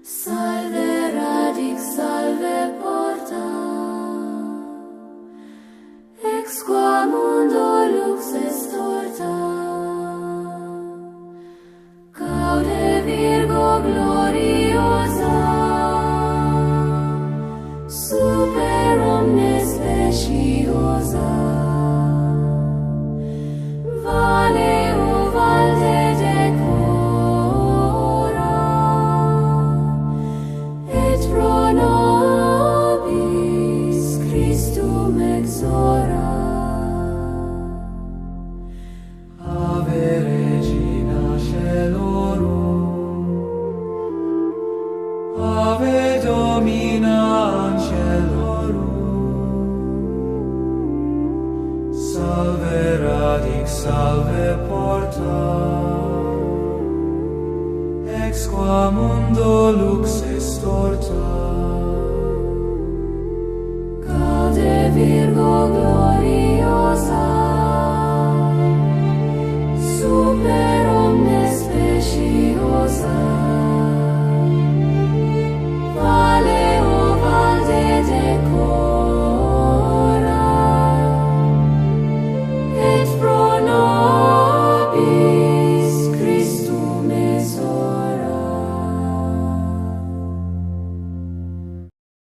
Salve radix, salve porta, ex qua mundo lux est torta. Gaude Virgo gloriosa, super omnes speciosa. Vale o valde decora, et pro nobis Christum exora. Ave Regina Caelorum, Ave Domina Caelorum, Salve radix, salve porta, ex qua mundo lux est torta. Gaude Virgo gloriosa,